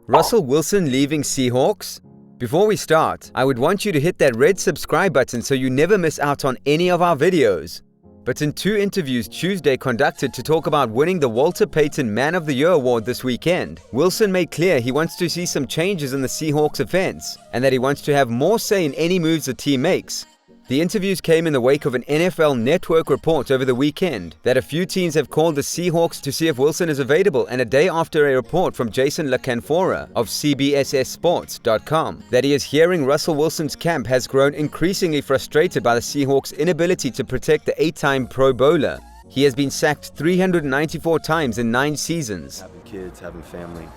Russell Wilson leaving Seahawks? Before we start, I would want you to hit that red subscribe button so you never miss out on any of our videos. But in two interviews Tuesday conducted to talk about winning the Walter Payton Man of the Year award this weekend, Wilson made clear he wants to see some changes in the Seahawks offense and that he wants to have more say in any moves the team makes. The interviews came in the wake of an NFL Network report over the weekend that a few teams have called the Seahawks to see if Wilson is available, and a day after a report from Jason LaCanfora of CBSSSports.com that he is hearing Russell Wilson's camp has grown increasingly frustrated by the Seahawks' inability to protect the 8-time Pro Bowler. He has been sacked 394 times in 9 seasons. Having kids, having family.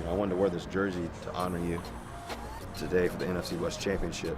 I wanted to wear this jersey to honor you today for the NFC West Championship.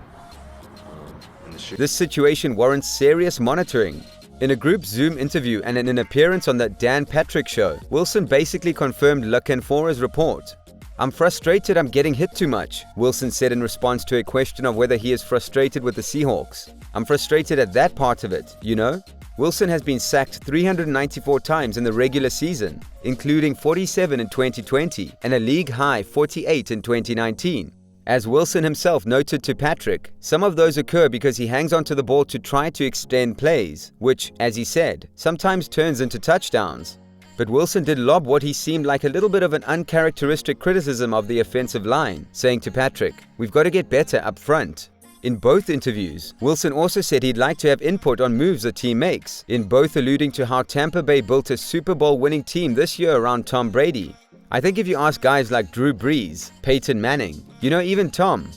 This situation warrants serious monitoring. In a group Zoom interview and in an appearance on the Dan Patrick Show, Wilson basically confirmed LaCanfora's report. "I'm frustrated I'm getting hit too much," Wilson said in response to a question of whether he is frustrated with the Seahawks. "I'm frustrated at that part of it, you know?" Wilson has been sacked 394 times in the regular season, including 47 in 2020 and a league-high 48 in 2019. As Wilson himself noted to Patrick, some of those occur because he hangs onto the ball to try to extend plays, which, as he said, sometimes turns into touchdowns. But Wilson did lob what he seemed like a little bit of an uncharacteristic criticism of the offensive line, saying to Patrick, "We've got to get better up front." In both interviews, Wilson also said he'd like to have input on moves the team makes, in both alluding to how Tampa Bay built a Super Bowl winning team this year around Tom Brady. "I think if you ask guys like Drew Brees, Peyton Manning, even Tom,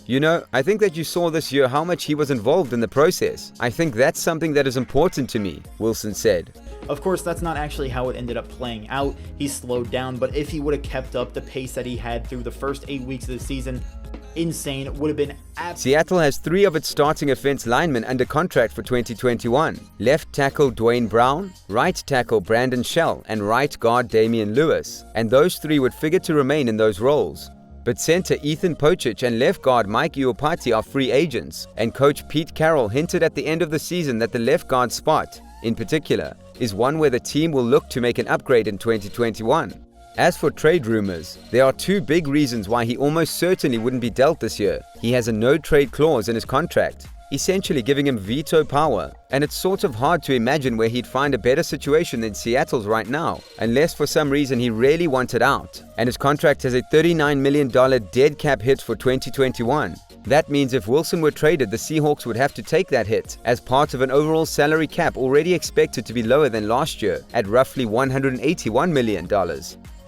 I think that you saw this year how much he was involved in the process. I think that's something that is important to me," Wilson said. Of course, that's not actually how it ended up playing out. He slowed down, but if he would have kept up the pace that he had through the first 8 weeks of the season, insane. Would have been Seattle has 3 of its starting offense linemen under contract for 2021. Left tackle Dwayne Brown, right tackle Brandon Shell, and right guard Damian Lewis. And those 3 would figure to remain in those roles. But center Ethan Pochich and left guard Mike Iupati are free agents, and coach Pete Carroll hinted at the end of the season that the left guard spot, in particular, is one where the team will look to make an upgrade in 2021. As for trade rumors, there are 2 big reasons why he almost certainly wouldn't be dealt this year. He has a no-trade clause in his contract, essentially giving him veto power, and it's sort of hard to imagine where he'd find a better situation than Seattle's right now, unless for some reason he really wanted out. And his contract has a $39 million dead cap hit for 2021. That means if Wilson were traded, the Seahawks would have to take that hit as part of an overall salary cap already expected to be lower than last year at roughly $181 million.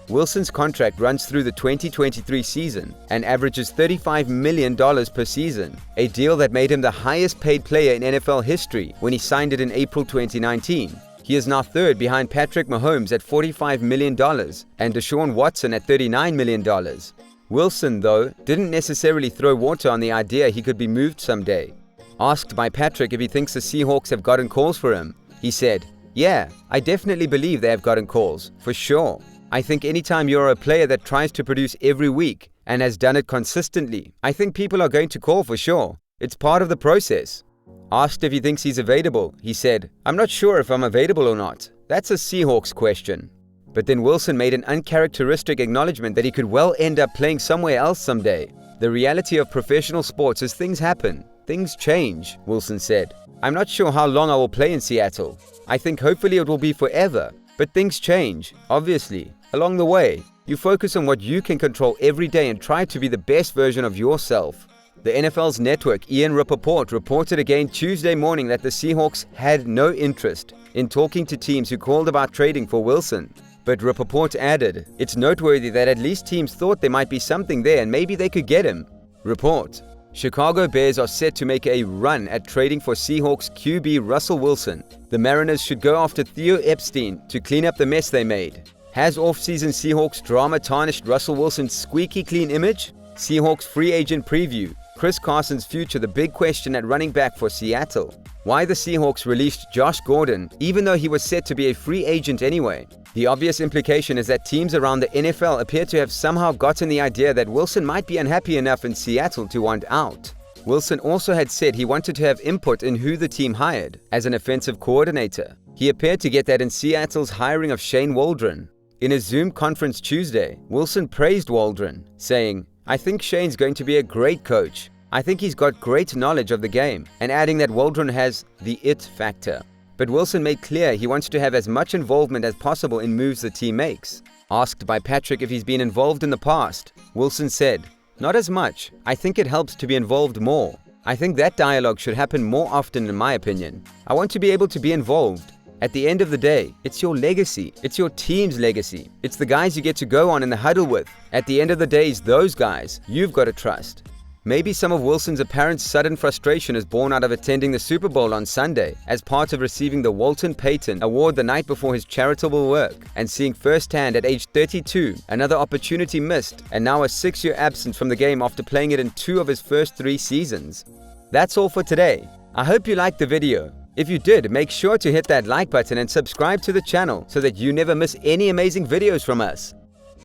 Wilson's contract runs through the 2023 season and averages $35 million per season, a deal that made him the highest paid player in NFL history when he signed it in April 2019. He is now third behind Patrick Mahomes at $45 million and Deshaun Watson at $39 million. Wilson, though, didn't necessarily throw water on the idea he could be moved someday. Asked by Patrick if he thinks the Seahawks have gotten calls for him, he said, "Yeah, I definitely believe they have gotten calls, for sure. I think anytime you're a player that tries to produce every week and has done it consistently, I think people are going to call for sure. It's part of the process." Asked if he thinks he's available, he said, "I'm not sure if I'm available or not. That's a Seahawks question." But then Wilson made an uncharacteristic acknowledgement that he could well end up playing somewhere else someday. "The reality of professional sports is things happen. Things change," Wilson said. "I'm not sure how long I will play in Seattle. I think hopefully it will be forever. But things change, obviously. Along the way, you focus on what you can control every day and try to be the best version of yourself." The NFL's network Ian Rappaport reported again Tuesday morning that the Seahawks had no interest in talking to teams who called about trading for Wilson. But Rappaport added, "It's noteworthy that at least teams thought there might be something there and maybe they could get him." Report: Chicago Bears are set to make a run at trading for Seahawks QB Russell Wilson. The Mariners should go after Theo Epstein to clean up the mess they made. Has off-season Seahawks drama tarnished Russell Wilson's squeaky clean image? Seahawks free agent preview. Chris Carson's future the big question at running back for Seattle. Why the Seahawks released Josh Gordon even though he was set to be a free agent anyway. The obvious implication is that teams around the NFL appear to have somehow gotten the idea that Wilson might be unhappy enough in Seattle to want out. Wilson also had said he wanted to have input in who the team hired as an offensive coordinator. He appeared to get that in Seattle's hiring of Shane Waldron. In a Zoom conference Tuesday, Wilson praised Waldron, saying, "I think Shane's going to be a great coach. I think he's got great knowledge of the game," and adding that Waldron has the it factor. But Wilson made clear he wants to have as much involvement as possible in moves the team makes. Asked by Patrick if he's been involved in the past, Wilson said, "Not as much. I think it helps to be involved more. I think that dialogue should happen more often in my opinion. I want to be able to be involved. At the end of the day, it's your legacy. It's your team's legacy. It's the guys you get to go on in the huddle with. At the end of the day, it's those guys you've got to trust." Maybe some of Wilson's apparent sudden frustration is born out of attending the Super Bowl on Sunday as part of receiving the Walton Payton Award the night before his charitable work, and seeing firsthand at age 32 another opportunity missed and now a 6-year absence from the game after playing it in 2 of his first 3 seasons. That's all for today. I hope you liked the video. If you did, make sure to hit that like button and subscribe to the channel so that you never miss any amazing videos from us.